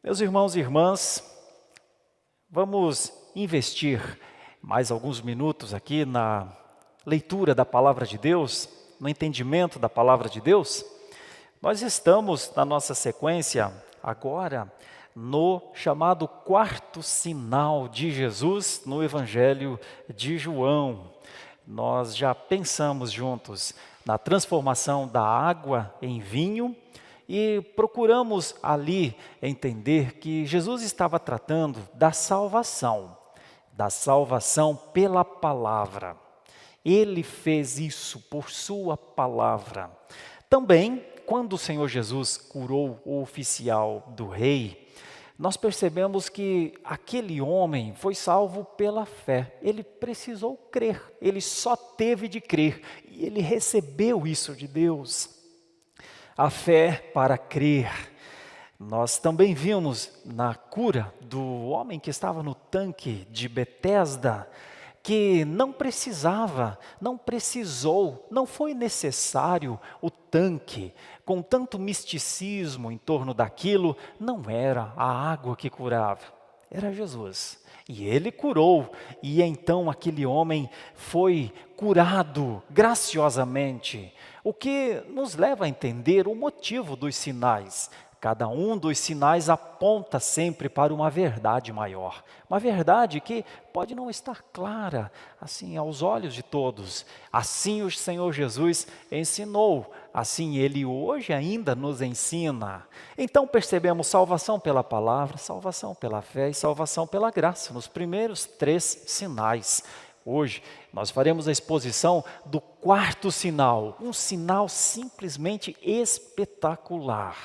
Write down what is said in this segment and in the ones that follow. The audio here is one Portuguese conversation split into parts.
Meus irmãos e irmãs, vamos investir mais alguns minutos aqui na leitura da Palavra de Deus, no entendimento da Palavra de Deus. Nós estamos na nossa sequência agora no chamado quarto sinal de Jesus no Evangelho de João. Nós já pensamos juntos na transformação da água em vinho e procuramos ali entender que Jesus estava tratando da salvação pela palavra. Ele fez isso por sua palavra. Também, quando o Senhor Jesus curou o oficial do rei, nós percebemos que aquele homem foi salvo pela fé. Ele precisou crer, ele só teve de crer e ele recebeu isso de Deus. A fé para crer. Nós também vimos na cura do homem que estava no tanque de Betesda, que não foi necessário o tanque, com tanto misticismo em torno daquilo, não era a água que curava, era Jesus. E ele curou, e então aquele homem foi curado graciosamente, o que nos leva a entender o motivo dos sinais. Cada um dos sinais aponta sempre para uma verdade maior. Uma verdade que pode não estar clara, assim, aos olhos de todos. Assim o Senhor Jesus ensinou, assim Ele hoje ainda nos ensina. Então percebemos salvação pela palavra, salvação pela fé e salvação pela graça, nos primeiros 3 sinais. Hoje nós faremos a exposição do quarto sinal, um sinal simplesmente espetacular.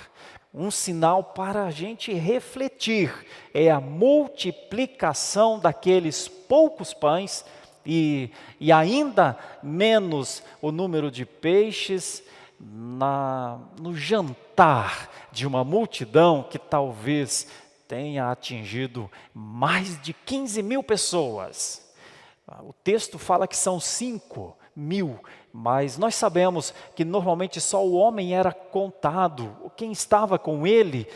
Um sinal para a gente refletir, é a multiplicação daqueles poucos pães e ainda menos o número de peixes no jantar de uma multidão que talvez tenha atingido mais de 15 mil pessoas. O texto fala que são 5 mil, mas nós sabemos que normalmente só o homem era contado. Quem estava com ele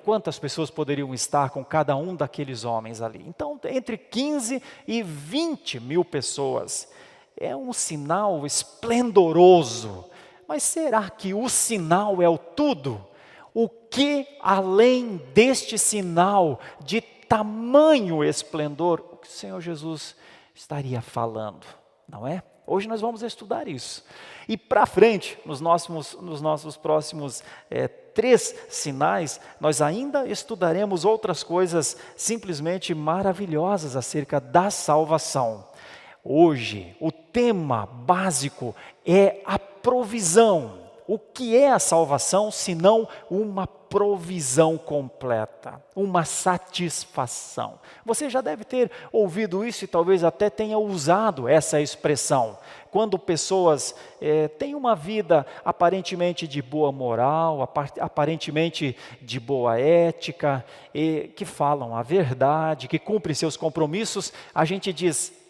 quantas pessoas poderiam estar com cada um daqueles homens ali? Então, entre 15 e 20 mil pessoas. É um sinal esplendoroso. Mas será que o sinal é o tudo? O que além deste sinal de tamanho esplendor, o que o Senhor Jesus estaria falando? Não é? Hoje nós vamos estudar isso. E para frente, nos nossos próximos 3 sinais, nós ainda estudaremos outras coisas simplesmente maravilhosas acerca da salvação. Hoje, o tema básico é a provisão. O que é a salvação, senão uma provisão completa, uma satisfação? Você já deve ter ouvido isso e talvez até tenha usado essa expressão. Quando pessoas têm uma vida aparentemente de boa moral, aparentemente de boa ética, que falam a verdade, que cumprem seus compromissos, a gente diz: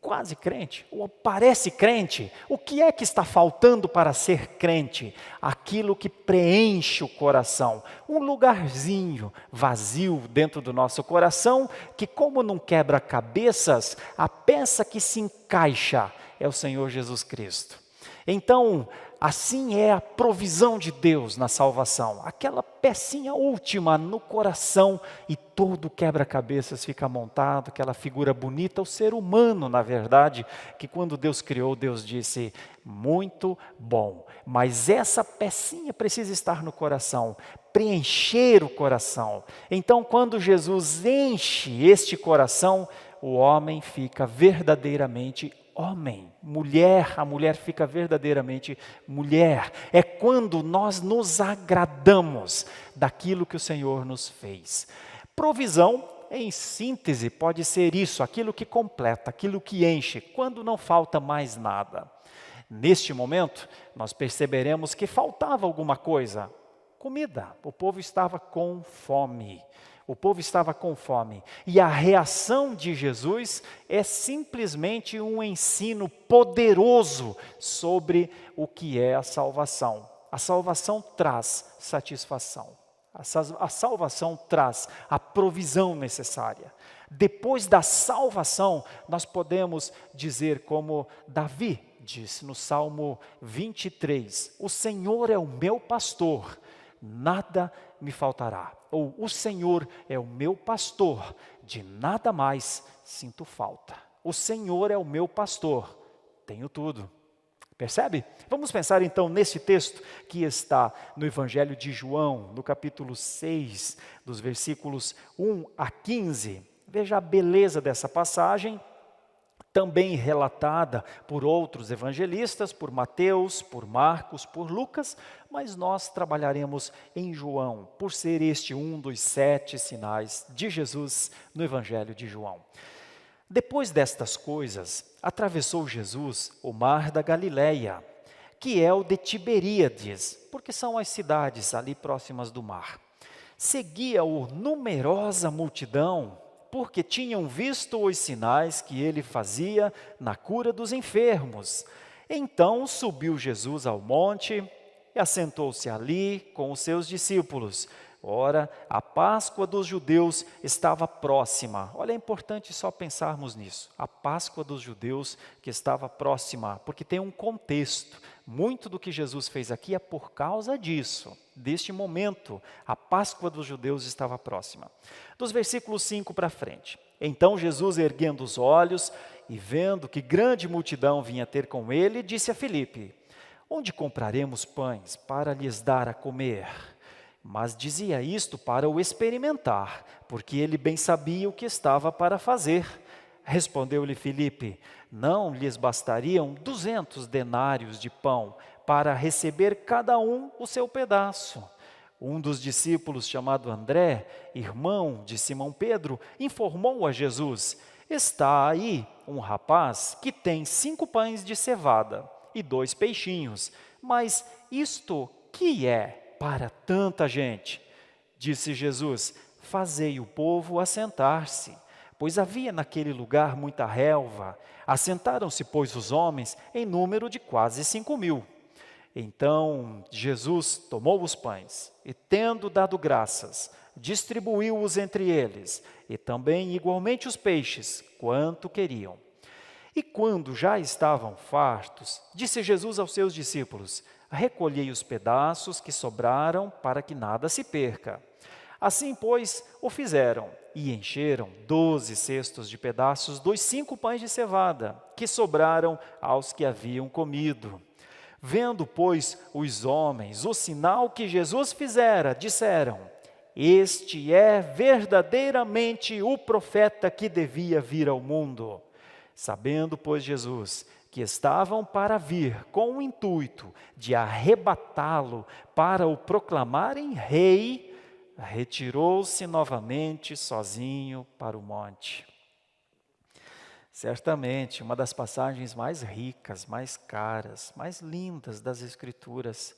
quase crente, ou parece crente. O que é que está faltando para ser crente? Aquilo que preenche o coração, um lugarzinho vazio dentro do nosso coração, que como num quebra-cabeças, a peça que se encaixa é o Senhor Jesus Cristo. Então, assim é a provisão de Deus na salvação, aquela pecinha última no coração e todo quebra-cabeças fica montado, aquela figura bonita, o ser humano, na verdade, que quando Deus criou, Deus disse: muito bom, mas essa pecinha precisa estar no coração, preencher o coração. Então, quando Jesus enche este coração, o homem fica verdadeiramente homem, mulher, a mulher fica verdadeiramente mulher. É quando nós nos agradamos daquilo que o Senhor nos fez. Provisão, em síntese, pode ser isso, aquilo que completa, aquilo que enche, quando não falta mais nada. Neste momento, nós perceberemos que faltava alguma coisa, comida, o povo estava com fome. O povo estava com fome. E a reação de Jesus é simplesmente um ensino poderoso sobre o que é a salvação. A salvação traz satisfação. A salvação traz a provisão necessária. Depois da salvação, nós podemos dizer como Davi disse no Salmo 23, o Senhor é o meu pastor, nada me faltará. Ou o Senhor é o meu pastor, de nada mais sinto falta. O Senhor é o meu pastor, tenho tudo. Percebe? Vamos pensar então nesse texto que está no Evangelho de João, no capítulo 6, dos versículos 1 a 15. Veja a beleza dessa passagem, também relatada por outros evangelistas, por Mateus, por Marcos, por Lucas, mas nós trabalharemos em João, por ser este um dos 7 sinais de Jesus no Evangelho de João. Depois destas coisas, atravessou Jesus o mar da Galileia, que é o de Tiberíades, porque são as cidades ali próximas do mar. Seguia-o numerosa multidão, porque tinham visto os sinais que ele fazia na cura dos enfermos. Então subiu Jesus ao monte e assentou-se ali com os seus discípulos. Ora, a Páscoa dos judeus estava próxima. Olha, é importante só pensarmos nisso. A Páscoa dos judeus que estava próxima, porque tem um contexto. Muito do que Jesus fez aqui é por causa disso, deste momento. A Páscoa dos judeus estava próxima. Dos versículos 5 para frente. Então Jesus, erguendo os olhos e vendo que grande multidão vinha ter com ele, disse a Filipe, onde compraremos pães para lhes dar a comer? Mas dizia isto para o experimentar, porque ele bem sabia o que estava para fazer. Respondeu-lhe Filipe, não lhes bastariam 200 denários de pão para receber cada um o seu pedaço. Um dos discípulos, chamado André, irmão de Simão Pedro, informou a Jesus, está aí um rapaz que tem 5 pães de cevada e 2 peixinhos, mas isto que é para tanta gente? Disse Jesus, fazei o povo assentar-se, pois havia naquele lugar muita relva. Assentaram-se, pois, os homens em número de quase 5.000. Então Jesus tomou os pães e, tendo dado graças, distribuiu-os entre eles, e também igualmente os peixes, quanto queriam. E quando já estavam fartos, disse Jesus aos seus discípulos, recolhei os pedaços que sobraram para que nada se perca. Assim, pois, o fizeram e encheram 12 cestos de pedaços dos 5 pães de cevada, que sobraram aos que haviam comido. Vendo, pois, os homens o sinal que Jesus fizera, disseram, este é verdadeiramente o profeta que devia vir ao mundo. Sabendo, pois, Jesus que estavam para vir com o intuito de arrebatá-lo para o proclamarem rei, retirou-se novamente sozinho para o monte. Certamente, uma das passagens mais ricas, mais caras, mais lindas das Escrituras,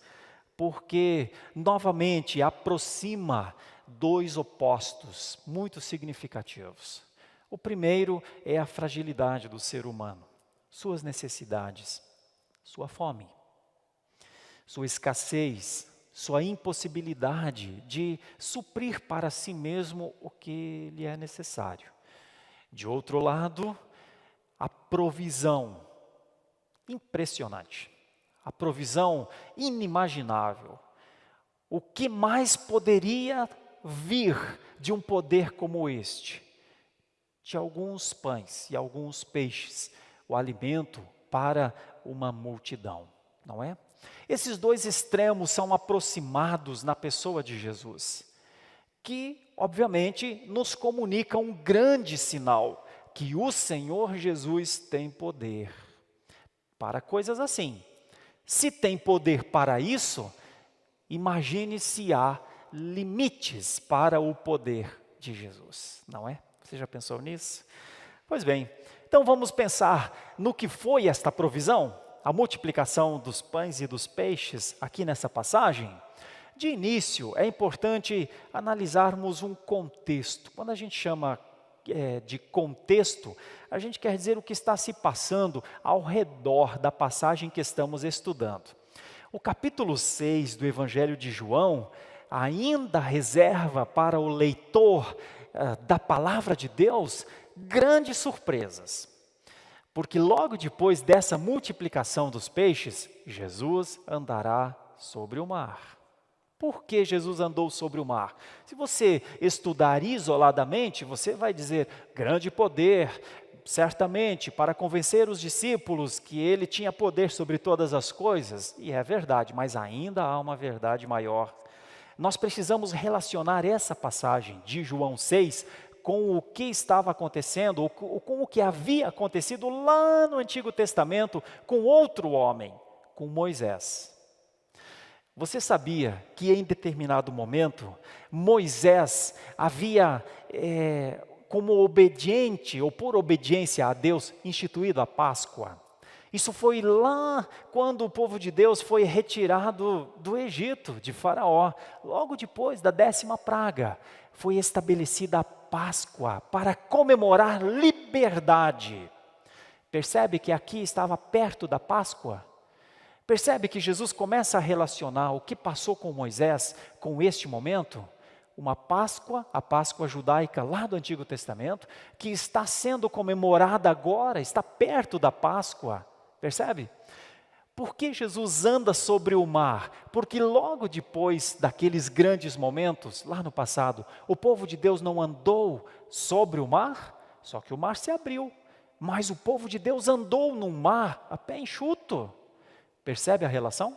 porque, novamente, aproxima 2 opostos muito significativos. O primeiro é a fragilidade do ser humano, suas necessidades, sua fome, sua escassez, sua impossibilidade de suprir para si mesmo o que lhe é necessário. De outro lado, a provisão impressionante, a provisão inimaginável. O que mais poderia vir de um poder como este? De alguns pães e alguns peixes, o alimento para uma multidão, não é? Esses 2 extremos são aproximados na pessoa de Jesus, que, obviamente, nos comunica um grande sinal, que o Senhor Jesus tem poder para coisas assim. Se tem poder para isso, imagine se há limites para o poder de Jesus, não é? Você já pensou nisso? Pois bem, então vamos pensar no que foi esta provisão, a multiplicação dos pães e dos peixes aqui nessa passagem. De início, é importante analisarmos um contexto. Quando a gente chama de contexto, a gente quer dizer o que está se passando ao redor da passagem que estamos estudando. O capítulo 6 do Evangelho de João ainda reserva para o leitor da palavra de Deus grandes surpresas. Porque logo depois dessa multiplicação dos peixes, Jesus andará sobre o mar. Por que Jesus andou sobre o mar? Se você estudar isoladamente, você vai dizer, grande poder, certamente, para convencer os discípulos que ele tinha poder sobre todas as coisas. E é verdade, mas ainda há uma verdade maior. Nós precisamos relacionar essa passagem de João 6 com o que estava acontecendo, ou com o que havia acontecido lá no Antigo Testamento com outro homem, com Moisés. Você sabia que em determinado momento, Moisés havia, como obediente, ou por obediência a Deus, instituído a Páscoa? Isso foi lá quando o povo de Deus foi retirado do Egito, de Faraó. Logo depois da 10ª praga, foi estabelecida a Páscoa para comemorar liberdade. Percebe que aqui estava perto da Páscoa? Percebe que Jesus começa a relacionar o que passou com Moisés com este momento? Uma Páscoa, a Páscoa judaica lá do Antigo Testamento, que está sendo comemorada agora, está perto da Páscoa. Percebe? Por que Jesus anda sobre o mar? Porque logo depois daqueles grandes momentos, lá no passado, o povo de Deus não andou sobre o mar, só que o mar se abriu. Mas o povo de Deus andou no mar a pé enxuto. Percebe a relação?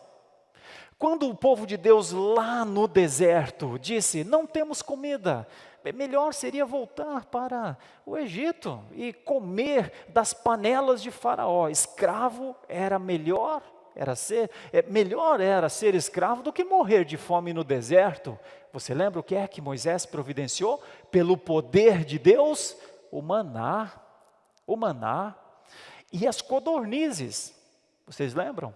Quando o povo de Deus lá no deserto disse, não temos comida, melhor seria voltar para o Egito e comer das panelas de Faraó. Escravo era melhor era ser escravo do que morrer de fome no deserto. Você lembra o que é que Moisés providenciou? Pelo poder de Deus, o maná e as codornizes. Vocês lembram?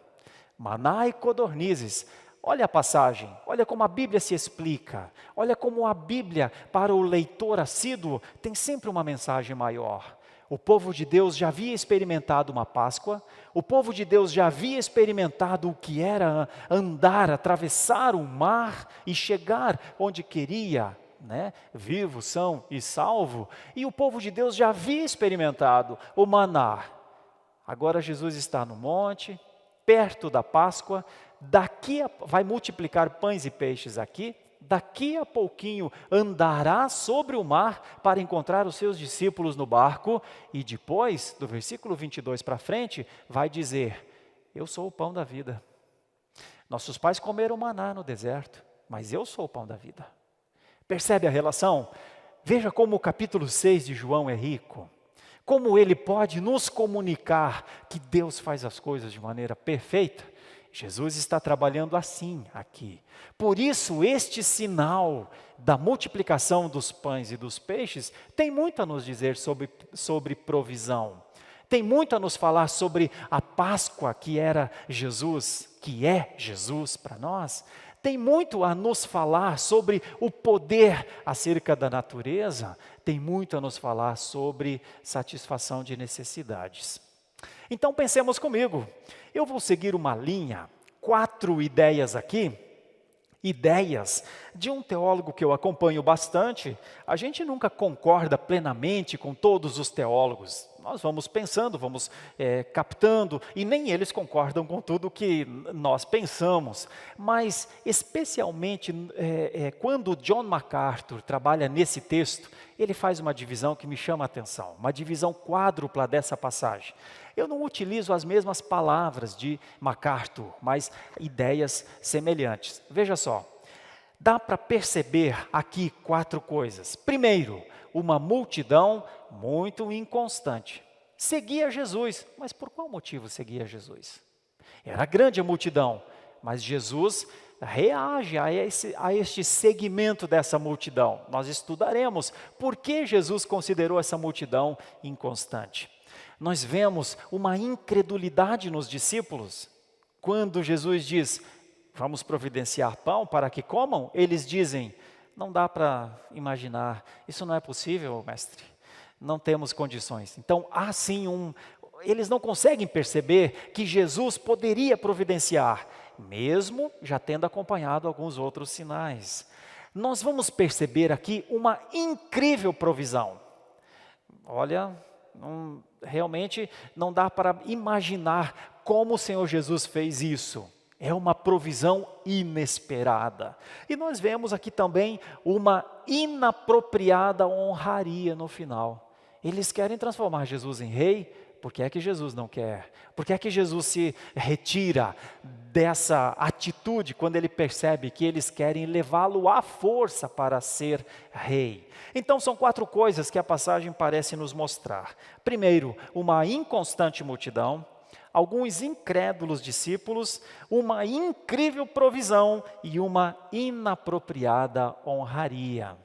Maná e codornizes. Olha a passagem, olha como a Bíblia se explica, olha como a Bíblia, para o leitor assíduo, tem sempre uma mensagem maior. O povo de Deus já havia experimentado uma Páscoa, o povo de Deus já havia experimentado o que era andar, atravessar o mar e chegar onde queria, vivo, são e salvo, e o povo de Deus já havia experimentado o maná. Agora Jesus está no monte, perto da Páscoa, vai multiplicar pães e peixes aqui, daqui a pouquinho andará sobre o mar para encontrar os seus discípulos no barco, e depois, do versículo 22 para frente, vai dizer, eu sou o pão da vida. Nossos pais comeram maná no deserto, mas eu sou o pão da vida. Percebe a relação? Veja como o capítulo 6 de João é rico. Como ele pode nos comunicar que Deus faz as coisas de maneira perfeita. Jesus está trabalhando assim aqui. Por isso, este sinal da multiplicação dos pães e dos peixes tem muito a nos dizer sobre provisão. Tem muito a nos falar sobre a Páscoa que era Jesus, que é Jesus para nós. Tem muito a nos falar sobre o poder acerca da natureza. Tem muito a nos falar sobre satisfação de necessidades. Então pensemos comigo, eu vou seguir uma linha, 4 ideias aqui, ideias de um teólogo que eu acompanho bastante. A gente nunca concorda plenamente com todos os teólogos, nós vamos pensando, vamos captando, e nem eles concordam com tudo que nós pensamos, mas especialmente quando John MacArthur trabalha nesse texto, ele faz uma divisão que me chama a atenção, uma divisão quádrupla dessa passagem. Eu não utilizo as mesmas palavras de MacArthur, mas ideias semelhantes. Veja só, dá para perceber aqui 4 coisas. Primeiro, uma multidão muito inconstante. Seguia Jesus, mas por qual motivo seguia Jesus? Era grande a multidão, mas Jesus reage a este segmento dessa multidão. Nós estudaremos por que Jesus considerou essa multidão inconstante. Nós vemos uma incredulidade nos discípulos. Quando Jesus diz, vamos providenciar pão para que comam, eles dizem, não dá para imaginar, isso não é possível, mestre, não temos condições. Então há sim eles não conseguem perceber que Jesus poderia providenciar, mesmo já tendo acompanhado alguns outros sinais. Nós vamos perceber aqui uma incrível provisão. Olha, realmente não dá para imaginar como o Senhor Jesus fez isso. É uma provisão inesperada. E nós vemos aqui também uma inapropriada honraria no final. Eles querem transformar Jesus em rei, por que é que Jesus não quer? Por que é que Jesus se retira dessa atitude quando ele percebe que eles querem levá-lo à força para ser rei? Então são 4 coisas que a passagem parece nos mostrar. Primeiro, uma inconstante multidão, alguns incrédulos discípulos, uma incrível provisão e uma inapropriada honraria.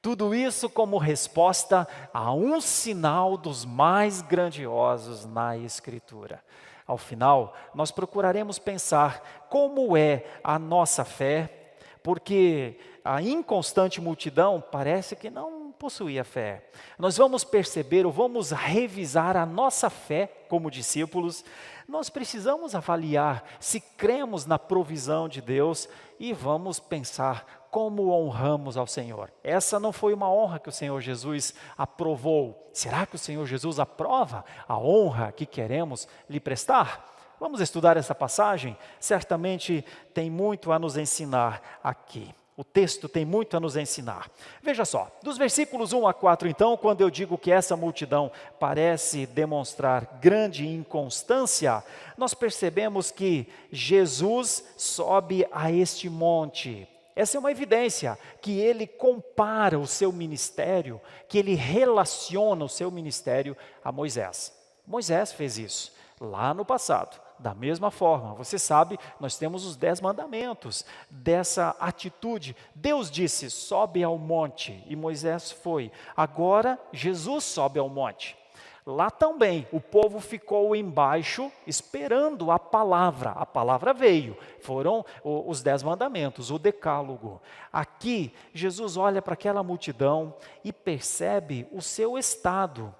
Tudo isso como resposta a um sinal dos mais grandiosos na Escritura. Ao final, nós procuraremos pensar como é a nossa fé, porque a inconstante multidão parece que não possuía fé. Nós vamos perceber ou vamos revisar a nossa fé como discípulos. Nós precisamos avaliar se cremos na provisão de Deus e vamos pensar como honramos ao Senhor. Essa não foi uma honra que o Senhor Jesus aprovou. Será que o Senhor Jesus aprova a honra que queremos lhe prestar? Vamos estudar essa passagem? Certamente tem muito a nos ensinar aqui. O texto tem muito a nos ensinar. Veja só, dos versículos 1 a 4, então, quando eu digo que essa multidão parece demonstrar grande inconstância, nós percebemos que Jesus sobe a este monte. Essa é uma evidência que ele compara o seu ministério, que ele relaciona o seu ministério a Moisés. Moisés fez isso lá no passado. Da mesma forma, você sabe, nós temos os 10 mandamentos dessa atitude. Deus disse, sobe ao monte, e Moisés foi. Agora, Jesus sobe ao monte. Lá também, o povo ficou embaixo, esperando a palavra veio. Foram os 10 mandamentos, o decálogo. Aqui, Jesus olha para aquela multidão e percebe o seu estado.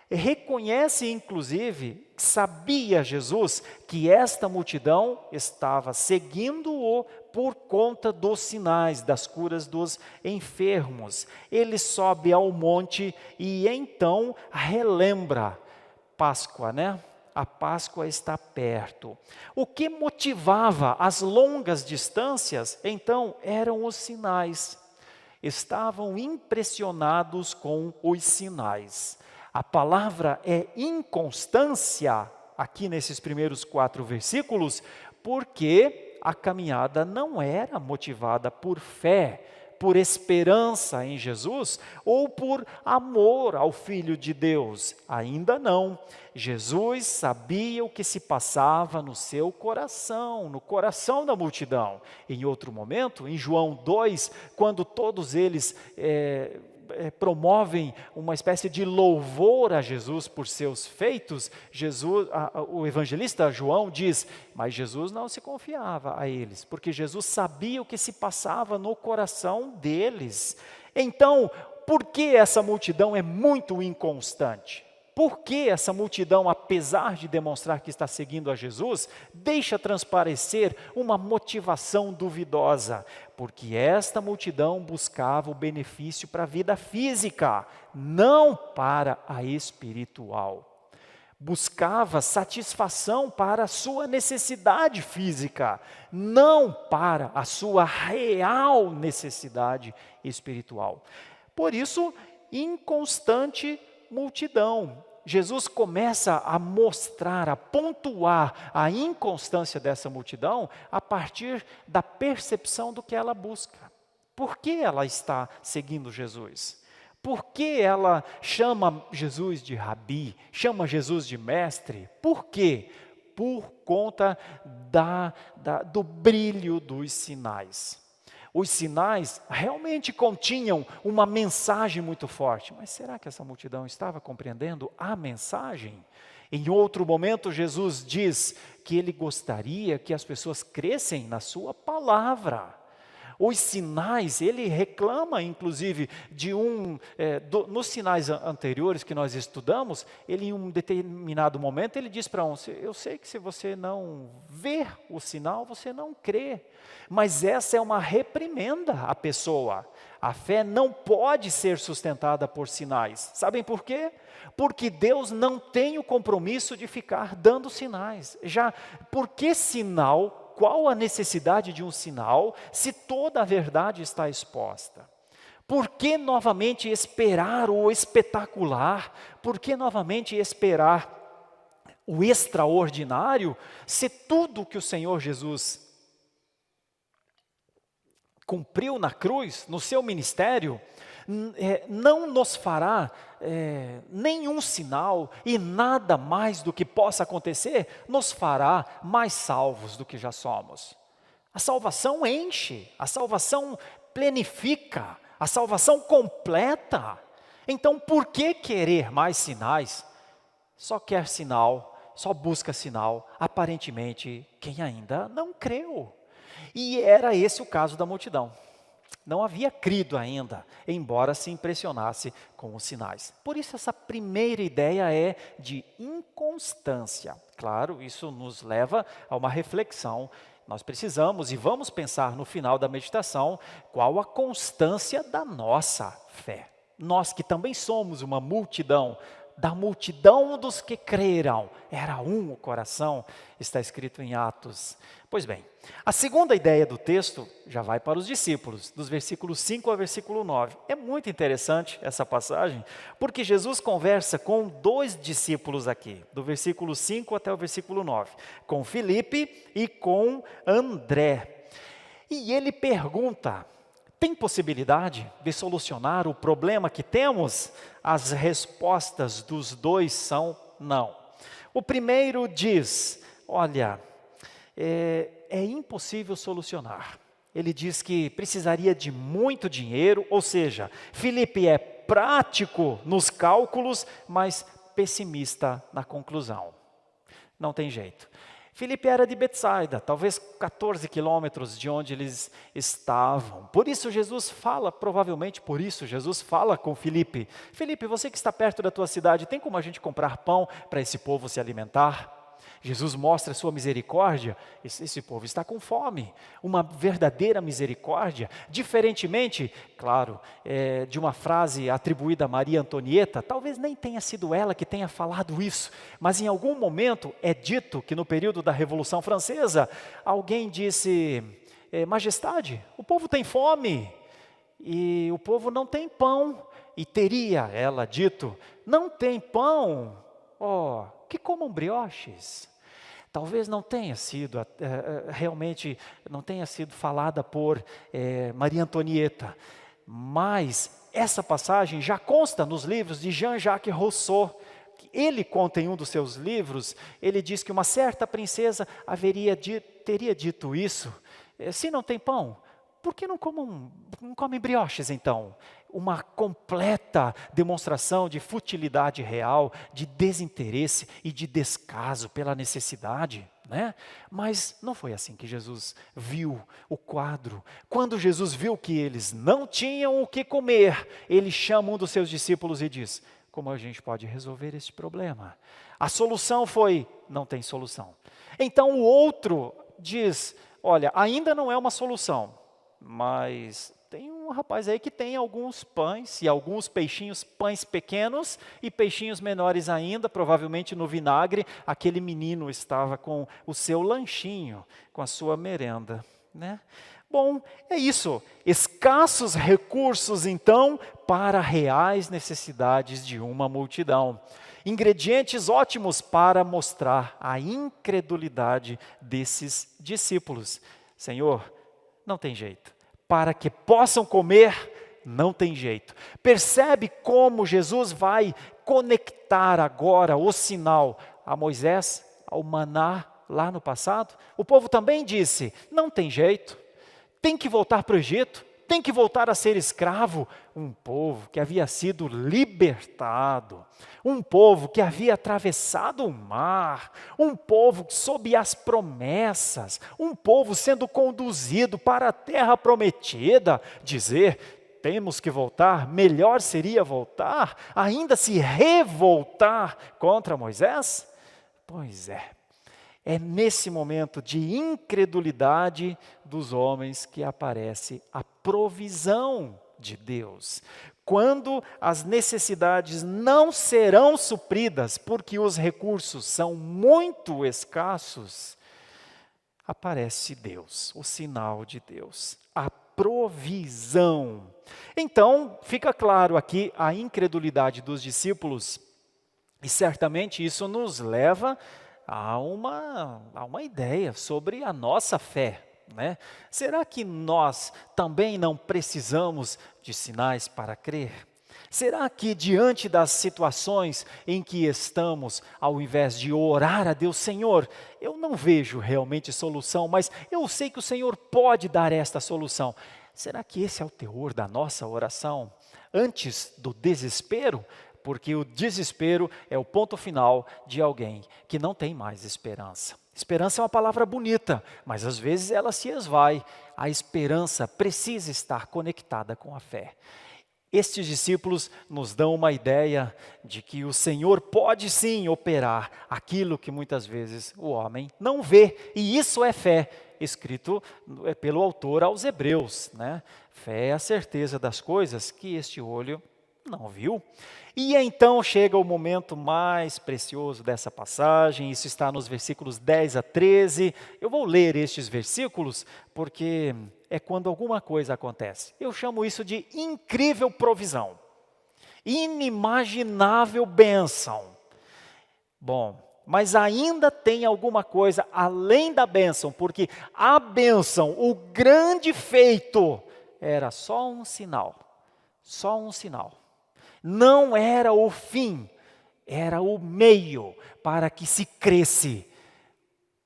Reconhece, inclusive, sabia Jesus que esta multidão estava seguindo-o por conta dos sinais, das curas dos enfermos. Ele sobe ao monte e então relembra Páscoa, né? A Páscoa está perto. O que motivava as longas distâncias, então, eram os sinais. Estavam impressionados com os sinais. A palavra é inconstância, aqui nesses primeiros 4 versículos, porque a caminhada não era motivada por fé, por esperança em Jesus ou por amor ao Filho de Deus. Ainda não. Jesus sabia o que se passava no seu coração, no coração da multidão. Em outro momento, em João 2, quando todos eles promovem uma espécie de louvor a Jesus por seus feitos, o evangelista João diz, mas Jesus não se confiava a eles, porque Jesus sabia o que se passava no coração deles. Então, por que essa multidão é muito inconstante? Por que essa multidão, apesar de demonstrar que está seguindo a Jesus, deixa transparecer uma motivação duvidosa? Porque esta multidão buscava o benefício para a vida física, não para a espiritual. Buscava satisfação para a sua necessidade física, não para a sua real necessidade espiritual. Por isso, inconstante multidão. Jesus começa a mostrar, a pontuar a inconstância dessa multidão a partir da percepção do que ela busca. Por que ela está seguindo Jesus? Por que ela chama Jesus de rabi, chama Jesus de mestre? Por quê? Por conta do brilho dos sinais. Os sinais realmente continham uma mensagem muito forte. Mas será que essa multidão estava compreendendo a mensagem? Em outro momento, Jesus diz que ele gostaria que as pessoas crescem na sua palavra. Os sinais, ele reclama, inclusive, nos sinais anteriores que nós estudamos, ele em um determinado momento, ele diz para eu sei que se você não ver o sinal, você não crê. Mas essa é uma reprimenda à pessoa. A fé não pode ser sustentada por sinais. Sabem por quê? Porque Deus não tem o compromisso de ficar dando sinais. Já, por que sinal? Qual a necessidade de um sinal se toda a verdade está exposta? Por que novamente esperar o espetacular? Por que novamente esperar o extraordinário se tudo que o Senhor Jesus cumpriu na cruz, no seu ministério, não nos fará nenhum sinal e nada mais do que possa acontecer, nos fará mais salvos do que já somos. A salvação enche, a salvação plenifica, a salvação completa. Então, por que querer mais sinais? Só quer sinal, só busca sinal, aparentemente, quem ainda não creu. E era esse o caso da multidão. Não havia crido ainda, embora se impressionasse com os sinais. Por isso essa primeira ideia é de inconstância. Claro, isso nos leva a uma reflexão. Nós precisamos e vamos pensar no final da meditação qual a constância da nossa fé. Nós que também somos uma multidão, da multidão dos que creram, era um o coração, está escrito em Atos. Pois bem, a segunda ideia do texto já vai para os discípulos, dos versículos 5 ao versículo 9. É muito interessante essa passagem, porque Jesus conversa com dois discípulos aqui, do versículo 5 até o versículo 9, com Filipe e com André. E ele pergunta: tem possibilidade de solucionar o problema que temos? As respostas dos dois são não. O primeiro diz: olha, é impossível solucionar. Ele diz que precisaria de muito dinheiro, ou seja, Filipe é prático nos cálculos, mas pessimista na conclusão. Não tem jeito. Filipe era de Betsaida, talvez 14 quilômetros de onde eles estavam. Por isso Jesus fala, provavelmente por isso Jesus fala com Filipe: Filipe, você que está perto da tua cidade, tem como a gente comprar pão para esse povo se alimentar? Jesus mostra a sua misericórdia. Esse povo está com fome, uma verdadeira misericórdia, diferentemente, claro, de uma frase atribuída a Maria Antonieta. Talvez nem tenha sido ela que tenha falado isso, mas em algum momento é dito que no período da Revolução Francesa, alguém disse: majestade, o povo tem fome e o povo não tem pão. E teria ela dito: não tem pão, que comam brioches. Talvez não tenha sido, realmente, não tenha sido falada por Maria Antonieta, mas essa passagem já consta nos livros de Jean-Jacques Rousseau. Ele conta em um dos seus livros, ele diz que uma certa princesa teria dito isso: se não tem pão, por que não comem brioches então? Uma completa demonstração de futilidade real, de desinteresse e de descaso pela necessidade, né? Mas não foi assim que Jesus viu o quadro. Quando Jesus viu que eles não tinham o que comer, ele chama um dos seus discípulos e diz: como a gente pode resolver esse problema? A solução foi: não tem solução. Então o outro diz: olha, ainda não é uma solução, mas tem um rapaz aí que tem alguns pães e alguns peixinhos, pães pequenos e peixinhos menores ainda, provavelmente no vinagre. Aquele menino estava com o seu lanchinho, com a sua merenda, né? Bom, é isso. Escassos recursos, então, para reais necessidades de uma multidão. Ingredientes ótimos para mostrar a incredulidade desses discípulos. Senhor, não tem jeito. Para que possam comer, não tem jeito. Percebe como Jesus vai conectar agora o sinal a Moisés, ao maná lá no passado? O povo também disse: não tem jeito, tem que voltar para o Egito, tem que voltar a ser escravo. Um povo que havia sido libertado, um povo que havia atravessado o mar, um povo sob as promessas, um povo sendo conduzido para a terra prometida. Dizer, temos que voltar, melhor seria voltar, ainda se revoltar contra Moisés? Pois é nesse momento de incredulidade dos homens que aparece a provisão de Deus. Quando as necessidades não serão supridas, porque os recursos são muito escassos, aparece Deus, o sinal de Deus, a provisão. Então, fica claro aqui a incredulidade dos discípulos, e certamente isso nos leva a uma ideia sobre a nossa fé, né? Será que nós também não precisamos de sinais para crer? Será que diante das situações em que estamos, ao invés de orar a Deus, Senhor, eu não vejo realmente solução, mas eu sei que o Senhor pode dar esta solução. Será que esse é o teor da nossa oração? Antes do desespero? Porque o desespero é o ponto final de alguém que não tem mais esperança. Esperança é uma palavra bonita, mas às vezes ela se esvai. A esperança precisa estar conectada com a fé. Estes discípulos nos dão uma ideia de que o Senhor pode sim operar aquilo que muitas vezes o homem não vê. E isso é fé, escrito pelo autor aos Hebreus, né? Fé é a certeza das coisas que este olho não viu. E então chega o momento mais precioso dessa passagem, isso está nos versículos 10 a 13. Eu vou ler estes versículos porque é quando alguma coisa acontece. Eu chamo isso de incrível provisão, inimaginável bênção. Bom, mas ainda tem alguma coisa além da bênção, porque a bênção, o grande feito, era só um sinal, só um sinal. Não era o fim, era o meio para que se cresce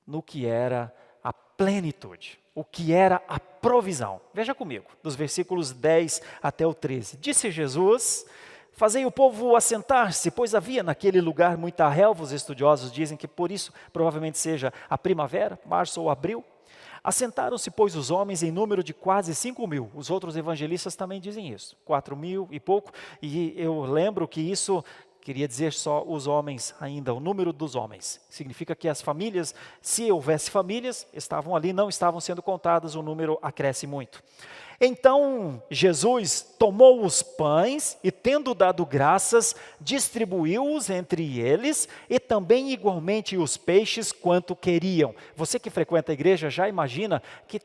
no que era a plenitude, o que era a provisão. Veja comigo, dos versículos 10 até o 13. Disse Jesus: fazei o povo assentar-se, pois havia naquele lugar muita relva. Os estudiosos dizem que por isso provavelmente seja a primavera, março ou abril. Assentaram-se, pois, os homens em número de quase 5.000. Os outros evangelistas também dizem isso, 4.000 e pouco. E eu lembro que isso queria dizer só os homens ainda, o número dos homens. Significa que as famílias, se houvesse famílias, estavam ali, não estavam sendo contadas, o número acresce muito. Então Jesus tomou os pães e, tendo dado graças, distribuiu-os entre eles e também igualmente os peixes quanto queriam. Você que frequenta a igreja já imagina que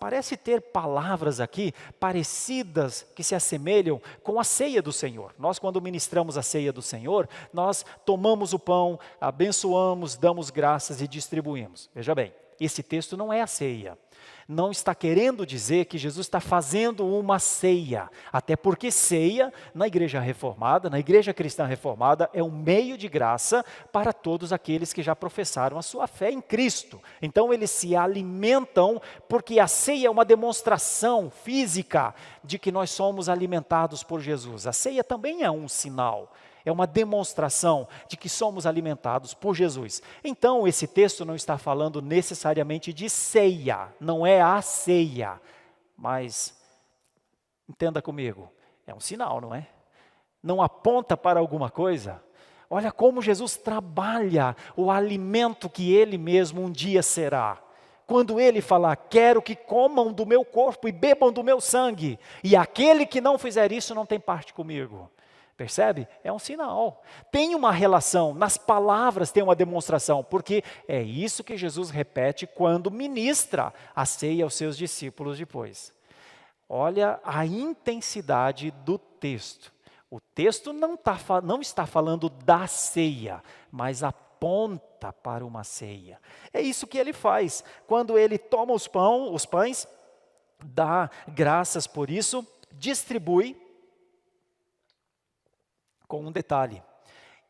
parece ter palavras aqui parecidas, que se assemelham com a ceia do Senhor. Nós, quando ministramos a ceia do Senhor, nós tomamos o pão, abençoamos, damos graças e distribuímos. Veja bem, esse texto não é a ceia. Não está querendo dizer que Jesus está fazendo uma ceia, até porque ceia, na igreja reformada, na igreja cristã reformada, é um meio de graça para todos aqueles que já professaram a sua fé em Cristo. Então eles se alimentam, porque a ceia é uma demonstração física de que nós somos alimentados por Jesus. A ceia também é um sinal. É uma demonstração de que somos alimentados por Jesus. Então, esse texto não está falando necessariamente de ceia, não é a ceia. Mas, entenda comigo, é um sinal, não é? Não aponta para alguma coisa? Olha como Jesus trabalha o alimento que Ele mesmo um dia será. Quando Ele falar, quero que comam do meu corpo e bebam do meu sangue, e aquele que não fizer isso não tem parte comigo. Percebe? É um sinal. Tem uma relação, nas palavras tem uma demonstração, porque é isso que Jesus repete quando ministra a ceia aos seus discípulos depois. Olha a intensidade do texto. O texto não está falando da ceia, mas aponta para uma ceia. É isso que ele faz. Quando ele toma os pães, dá graças por isso, distribui. Com um detalhe,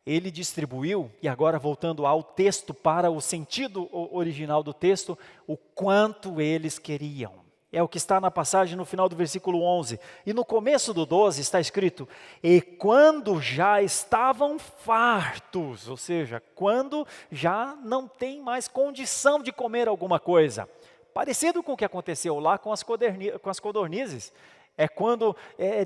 ele distribuiu, e agora voltando ao texto para o sentido original do texto, o quanto eles queriam. É o que está na passagem no final do versículo 11. E no começo do 12 está escrito: e quando já estavam fartos, ou seja, quando já não tem mais condição de comer alguma coisa. Parecido com o que aconteceu lá com as codornizes. É quando,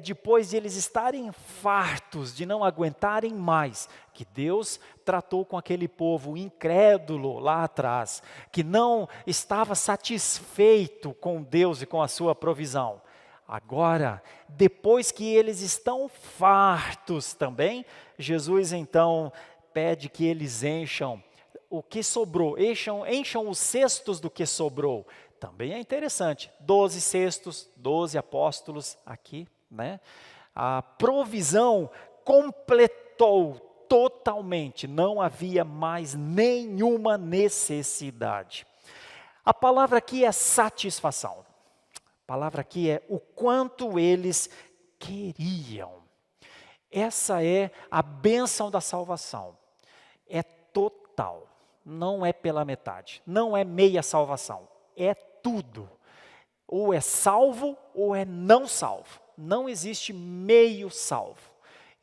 depois de eles estarem fartos, de não aguentarem mais, que Deus tratou com aquele povo incrédulo lá atrás, que não estava satisfeito com Deus e com a sua provisão. Agora, depois que eles estão fartos também, Jesus então pede que eles encham o que sobrou, encham os cestos do que sobrou. Também é interessante, 12 cestos, 12 apóstolos aqui, né? A provisão completou totalmente, não havia mais nenhuma necessidade. A palavra aqui é satisfação. A palavra aqui é o quanto eles queriam. Essa é a bênção da salvação. É total, não é pela metade, não é meia salvação, é tudo. Ou é salvo ou é não salvo. Não existe meio salvo.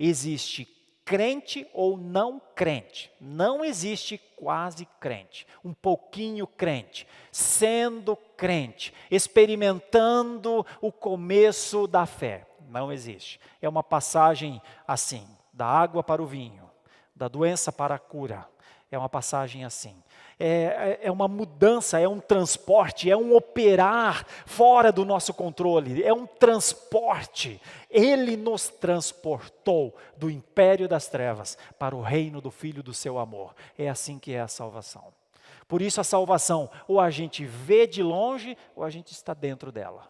Existe crente ou não crente. Não existe quase crente. Um pouquinho crente. Sendo crente. Experimentando o começo da fé. Não existe. É uma passagem assim. Da água para o vinho. Da doença para a cura. É uma passagem assim. É uma mudança, é um transporte, é um operar fora do nosso controle, é um transporte. Ele nos transportou do império das trevas para o reino do Filho do seu amor. É assim que é a salvação. Por isso a salvação, ou a gente vê de longe, ou a gente está dentro dela.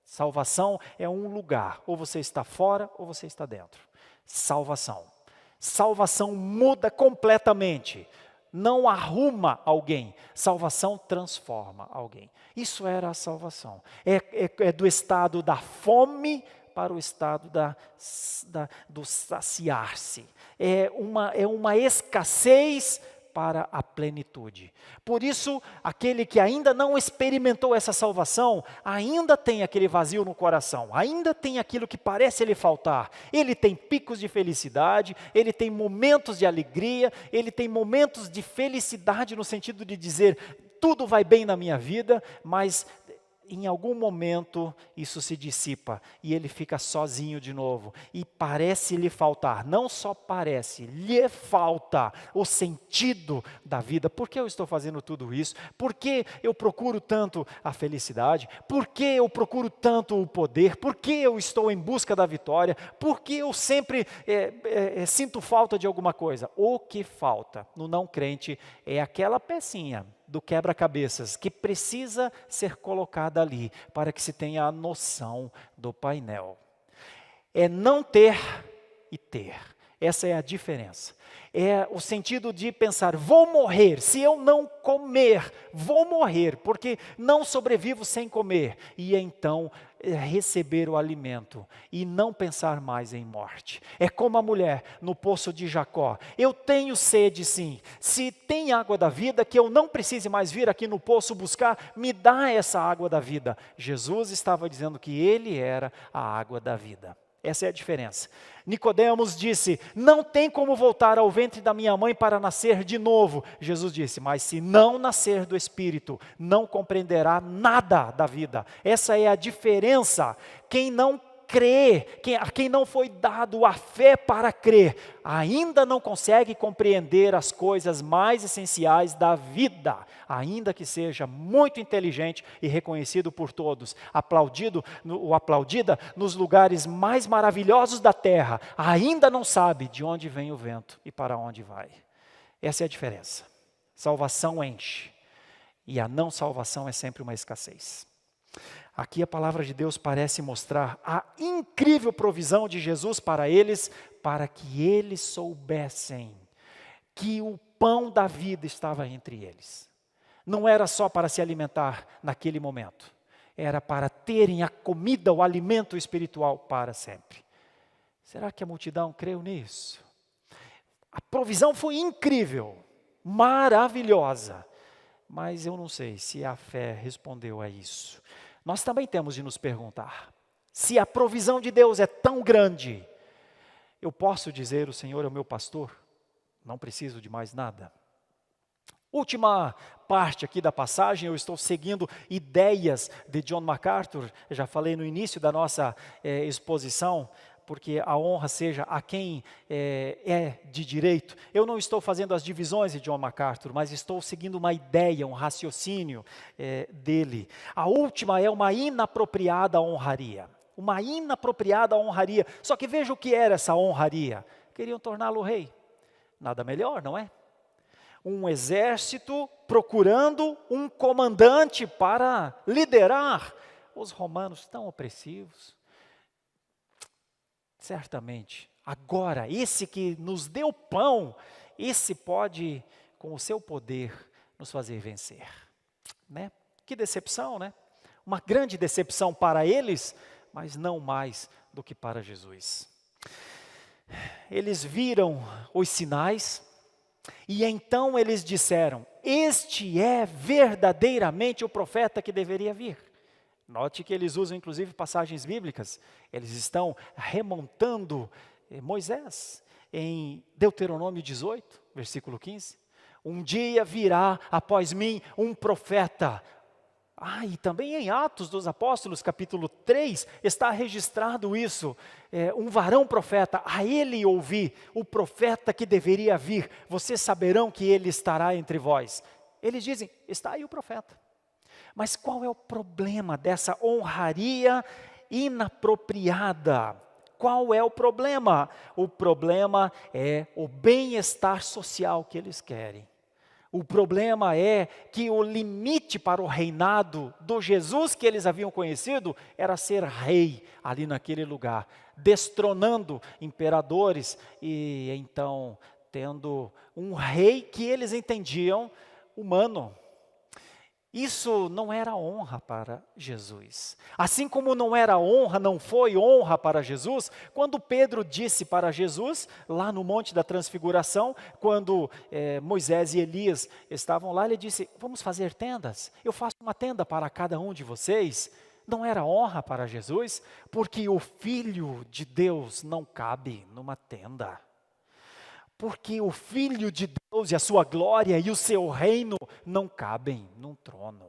Salvação é um lugar, ou você está fora, ou você está dentro. Salvação. Salvação muda completamente. Não arruma alguém, salvação transforma alguém. Isso era a salvação. É do estado da fome para o estado do saciar-se. É uma escassez para a plenitude. Por isso, aquele que ainda não experimentou essa salvação, ainda tem aquele vazio no coração, ainda tem aquilo que parece lhe faltar. Ele tem picos de felicidade, ele tem momentos de alegria, ele tem momentos de felicidade no sentido de dizer, tudo vai bem na minha vida, mas em algum momento isso se dissipa e ele fica sozinho de novo e parece lhe faltar, não só parece, lhe falta o sentido da vida. Por que eu estou fazendo tudo isso? Por que eu procuro tanto a felicidade? Por que eu procuro tanto o poder? Por que eu estou em busca da vitória? Por que eu sempre sinto falta de alguma coisa? O que falta no não crente é aquela pecinha do quebra-cabeças que precisa ser colocada ali para que se tenha a noção do painel. É não ter e ter. Essa é a diferença. É o sentido de pensar, vou morrer, se eu não comer, vou morrer, porque não sobrevivo sem comer. E então receber o alimento e não pensar mais em morte. É como a mulher no poço de Jacó. Eu tenho sede sim, se tem água da vida, que eu não precise mais vir aqui no poço buscar, me dá essa água da vida. Jesus estava dizendo que ele era a água da vida. Essa é a diferença. Nicodemos disse, não tem como voltar ao ventre da minha mãe para nascer de novo. Jesus disse, mas se não nascer do Espírito, não compreenderá nada da vida. Essa é a diferença. Quem não crê, a quem não foi dado a fé para crer, ainda não consegue compreender as coisas mais essenciais da vida, ainda que seja muito inteligente e reconhecido por todos, aplaudido ou aplaudida nos lugares mais maravilhosos da terra, ainda não sabe de onde vem o vento e para onde vai. Essa é a diferença. Salvação enche, e a não salvação é sempre uma escassez. Aqui a palavra de Deus parece mostrar a incrível provisão de Jesus para eles, para que eles soubessem que o pão da vida estava entre eles. Não era só para se alimentar naquele momento, era para terem a comida, o alimento espiritual para sempre. Será que a multidão creu nisso? A provisão foi incrível, maravilhosa, mas eu não sei se a fé respondeu a isso. Nós também temos de nos perguntar, se a provisão de Deus é tão grande, eu posso dizer, o Senhor é o meu pastor, não preciso de mais nada? Última parte aqui da passagem, eu estou seguindo ideias de John MacArthur, eu já falei no início da nossa exposição, porque a honra seja a quem é de direito. Eu não estou fazendo as divisões de John MacArthur, mas estou seguindo uma ideia, um raciocínio dele. A última é uma inapropriada honraria. Uma inapropriada honraria. Só que veja o que era essa honraria. Queriam torná-lo rei. Nada melhor, não é? Um exército procurando um comandante para liderar. Os romanos tão opressivos. Certamente, agora, esse que nos deu pão, esse pode, com o seu poder, nos fazer vencer. Né? Que decepção, né? Uma grande decepção para eles, mas não mais do que para Jesus. Eles viram os sinais, e então eles disseram, este é verdadeiramente o profeta que deveria vir. Note que eles usam inclusive passagens bíblicas, eles estão remontando Moisés, em Deuteronômio 18, versículo 15. Um dia virá após mim um profeta. E também em Atos dos Apóstolos, capítulo 3, está registrado isso, um varão profeta, a ele ouvi, o profeta que deveria vir, vocês saberão que ele estará entre vós. Eles dizem, está aí o profeta. Mas qual é o problema dessa honraria inapropriada? Qual é o problema? O problema é o bem-estar social que eles querem. O problema é que o limite para o reinado do Jesus que eles haviam conhecido era ser rei ali naquele lugar, destronando imperadores e então tendo um rei que eles entendiam humano. Isso não era honra para Jesus. Assim como não era honra, não foi honra para Jesus, quando Pedro disse para Jesus, lá no Monte da Transfiguração, quando Moisés e Elias estavam lá, ele disse, vamos fazer tendas, eu faço uma tenda para cada um de vocês. Não era honra para Jesus, porque o Filho de Deus não cabe numa tenda. Porque o Filho de Deus e a sua glória e o seu reino não cabem num trono.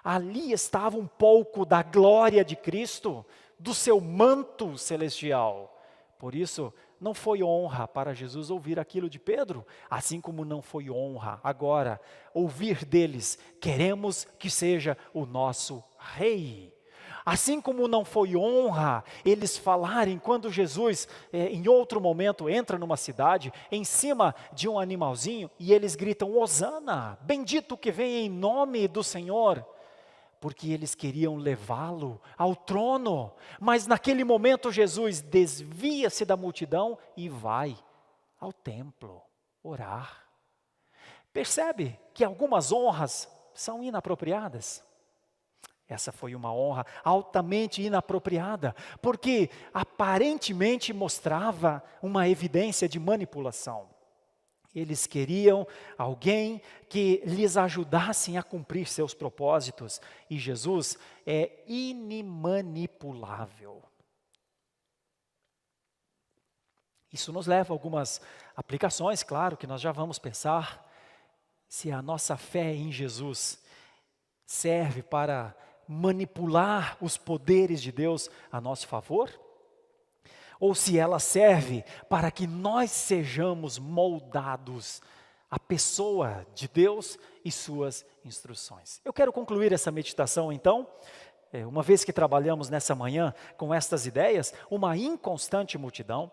Ali estava um pouco da glória de Cristo, do seu manto celestial. Por isso, não foi honra para Jesus ouvir aquilo de Pedro, assim como não foi honra agora ouvir deles, queremos que seja o nosso rei. Assim como não foi honra eles falarem quando Jesus, em outro momento, entra numa cidade, em cima de um animalzinho, e eles gritam, Hosana, bendito que vem em nome do Senhor, porque eles queriam levá-lo ao trono, mas naquele momento Jesus desvia-se da multidão e vai ao templo orar. Percebe que algumas honras são inapropriadas? Essa foi uma honra altamente inapropriada, porque aparentemente mostrava uma evidência de manipulação. Eles queriam alguém que lhes ajudasse a cumprir seus propósitos, e Jesus é inimanipulável. Isso nos leva a algumas aplicações, claro, que nós já vamos pensar, se a nossa fé em Jesus serve para manipular os poderes de Deus a nosso favor, ou se ela serve para que nós sejamos moldados à pessoa de Deus e suas instruções. Eu quero concluir essa meditação então, uma vez que trabalhamos nessa manhã com estas ideias, uma inconstante multidão,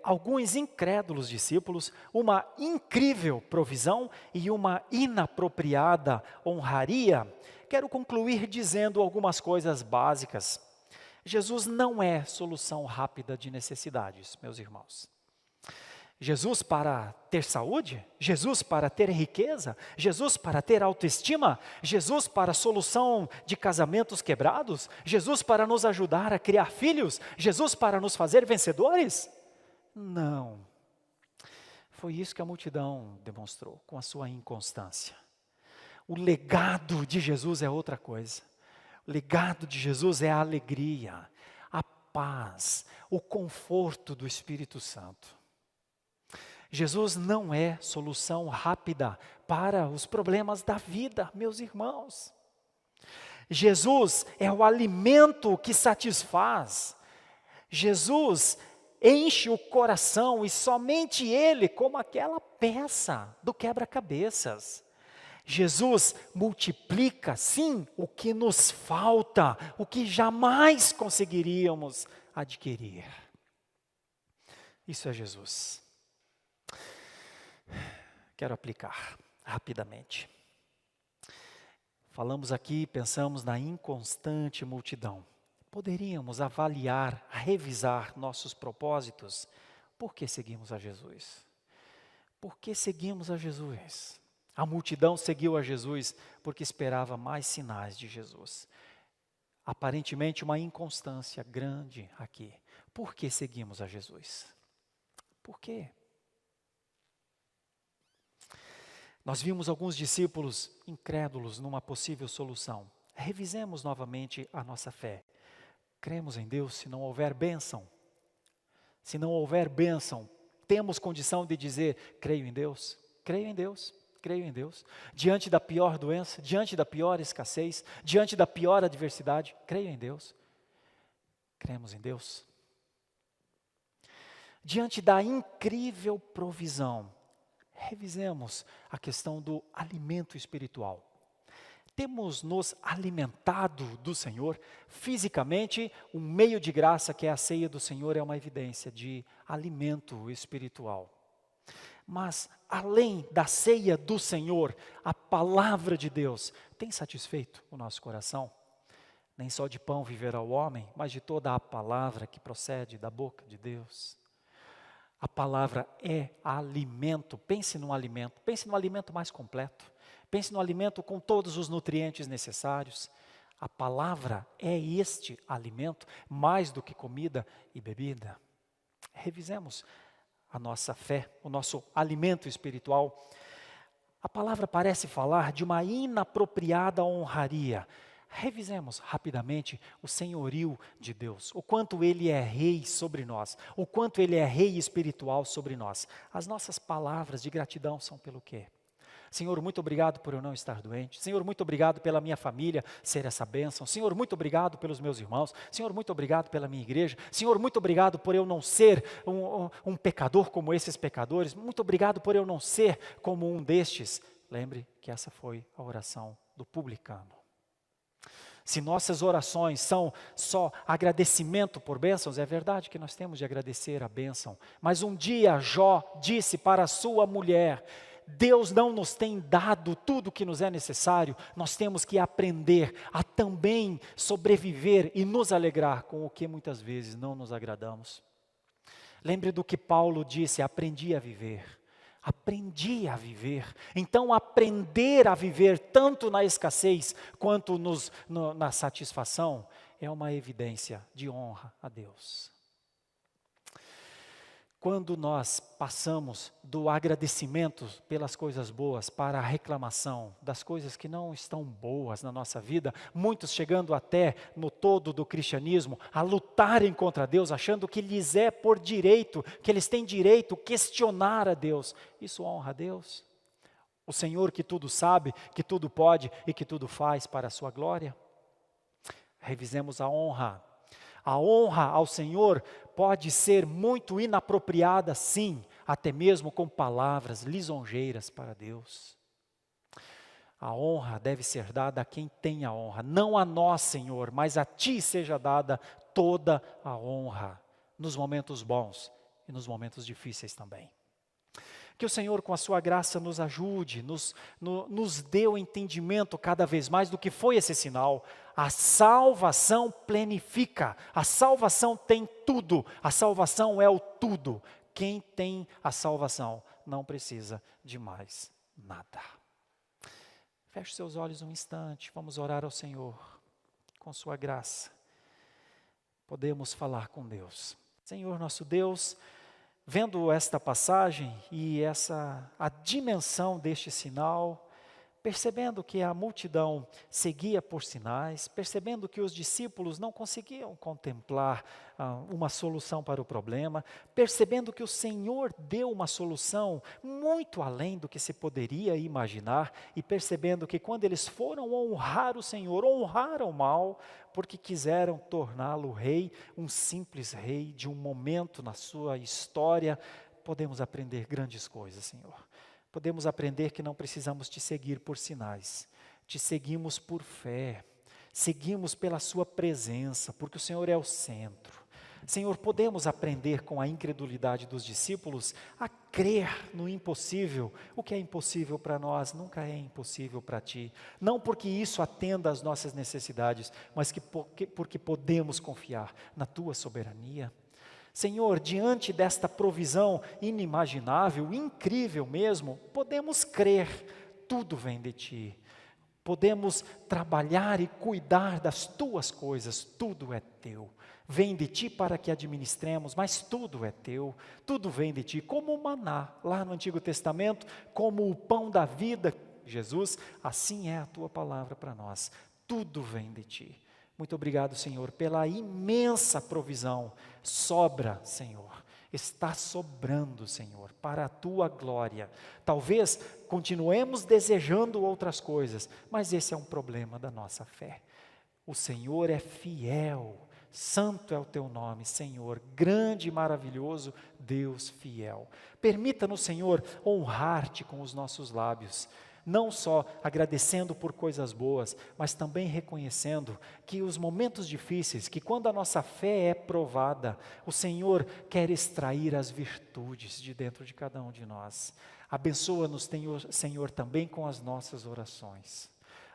alguns incrédulos discípulos, uma incrível provisão e uma inapropriada honraria. Quero concluir dizendo algumas coisas básicas. Jesus não é solução rápida de necessidades, meus irmãos. Jesus para ter saúde, Jesus para ter riqueza, Jesus para ter autoestima, Jesus para solução de casamentos quebrados, Jesus para nos ajudar a criar filhos, Jesus para nos fazer vencedores? Não. Foi isso que a multidão demonstrou com a sua inconstância. O legado de Jesus é outra coisa. legado de Jesus é a alegria, a paz, o conforto do Espírito Santo. Jesus não é solução rápida para os problemas da vida, meus irmãos. Jesus é o alimento que satisfaz. Jesus enche o coração e somente Ele, como aquela peça do quebra-cabeças. Jesus multiplica, sim, o que nos falta, o que jamais conseguiríamos adquirir. Isso é Jesus. Quero aplicar rapidamente. Falamos aqui, pensamos na inconstante multidão. Poderíamos avaliar, revisar nossos propósitos. Por que seguimos a Jesus? Por que seguimos a Jesus? A multidão seguiu a Jesus porque esperava mais sinais de Jesus. Aparentemente uma inconstância grande aqui. Por que seguimos a Jesus? Por quê? Nós vimos alguns discípulos incrédulos numa possível solução. Revisemos novamente a nossa fé. Cremos em Deus se não houver bênção. Se não houver bênção, temos condição de dizer, creio em Deus, creio em Deus, creio em Deus. Diante da pior doença, diante da pior escassez, diante da pior adversidade, creio em Deus. Cremos em Deus. Diante da incrível provisão, revisemos a questão do alimento espiritual. Temos nos alimentado do Senhor fisicamente, um meio de graça que é a ceia do Senhor é uma evidência de alimento espiritual. Mas além da ceia do Senhor, a palavra de Deus tem satisfeito o nosso coração? Nem só de pão viverá o homem, mas de toda a palavra que procede da boca de Deus. A palavra é alimento. Pense no alimento mais completo. Pense no alimento com todos os nutrientes necessários. A palavra é este alimento, mais do que comida e bebida. Revisemos a nossa fé, o nosso alimento espiritual. A palavra parece falar de uma inapropriada honraria. Revisemos rapidamente o senhorio de Deus, o quanto Ele é rei sobre nós, o quanto Ele é rei espiritual sobre nós. As nossas palavras de gratidão são pelo quê? Senhor, muito obrigado por eu não estar doente. Senhor, muito obrigado pela minha família ser essa bênção. Senhor, muito obrigado pelos meus irmãos. Senhor, muito obrigado pela minha igreja. Senhor, muito obrigado por eu não ser um pecador como esses pecadores. Muito obrigado por eu não ser como um destes. Lembre que essa foi a oração do publicano. Se nossas orações são só agradecimento por bênçãos, é verdade que nós temos de agradecer a bênção. Mas um dia Jó disse para a sua mulher, Deus não nos tem dado tudo o que nos é necessário, nós temos que aprender a também sobreviver e nos alegrar com o que muitas vezes não nos agradamos. Lembre do que Paulo disse, aprendi a viver. Aprendi a viver. Então, aprender a viver tanto na escassez quanto na satisfação é uma evidência de honra a Deus. Quando nós passamos do agradecimento pelas coisas boas para a reclamação das coisas que não estão boas na nossa vida, muitos chegando até no todo do cristianismo a lutarem contra Deus, achando que lhes é por direito, que eles têm direito a questionar a Deus. Isso honra a Deus? O Senhor que tudo sabe, que tudo pode e que tudo faz para a sua glória? Revisemos a honra. A honra ao Senhor pode ser muito inapropriada, sim, até mesmo com palavras lisonjeiras para Deus. A honra deve ser dada a quem tem a honra, não a nós, Senhor, mas a Ti seja dada toda a honra, nos momentos bons e nos momentos difíceis também. Que o Senhor, com a sua graça, nos ajude, nos dê o entendimento cada vez mais do que foi esse sinal. A salvação plenifica, a salvação tem tudo, a salvação é o tudo. Quem tem a salvação não precisa de mais nada. Feche seus olhos um instante, vamos orar ao Senhor, com sua graça. Podemos falar com Deus. Senhor nosso Deus, vendo esta passagem e a dimensão deste sinal, percebendo que a multidão seguia por sinais, percebendo que os discípulos não conseguiam contemplar uma solução para o problema, percebendo que o Senhor deu uma solução muito além do que se poderia imaginar, e percebendo que quando eles foram honrar o Senhor, honraram mal, porque quiseram torná-lo rei, um simples rei de um momento na sua história. Podemos aprender grandes coisas, Senhor. Podemos aprender que não precisamos te seguir por sinais, te seguimos por fé, seguimos pela sua presença, porque o Senhor é o centro. Senhor, podemos aprender com a incredulidade dos discípulos a crer no impossível. O que é impossível para nós nunca é impossível para ti. Não porque isso atenda às nossas necessidades, mas porque podemos confiar na tua soberania. Senhor, diante desta provisão inimaginável, incrível mesmo, podemos crer, tudo vem de ti. Podemos trabalhar e cuidar das tuas coisas, tudo é teu. Vem de ti para que administremos, mas tudo é teu, tudo vem de ti, como o maná, lá no Antigo Testamento, como o pão da vida, Jesus, assim é a tua palavra para nós, tudo vem de ti. Muito obrigado, Senhor, pela imensa provisão. Sobra, Senhor. Está sobrando, Senhor, para a tua glória. Talvez continuemos desejando outras coisas, mas esse é um problema da nossa fé. O Senhor é fiel. Santo é o teu nome, Senhor, grande e maravilhoso Deus fiel. Permita-nos, Senhor, honrar-te com os nossos lábios. Não só agradecendo por coisas boas, mas também reconhecendo que os momentos difíceis, que quando a nossa fé é provada, o Senhor quer extrair as virtudes de dentro de cada um de nós. Abençoa-nos, Senhor, também com as nossas orações.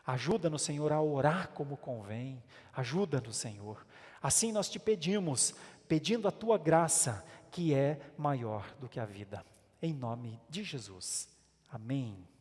Ajuda-nos, Senhor, a orar como convém. Ajuda-nos, Senhor. Assim nós te pedimos, pedindo a tua graça, que é maior do que a vida. Em nome de Jesus. Amém.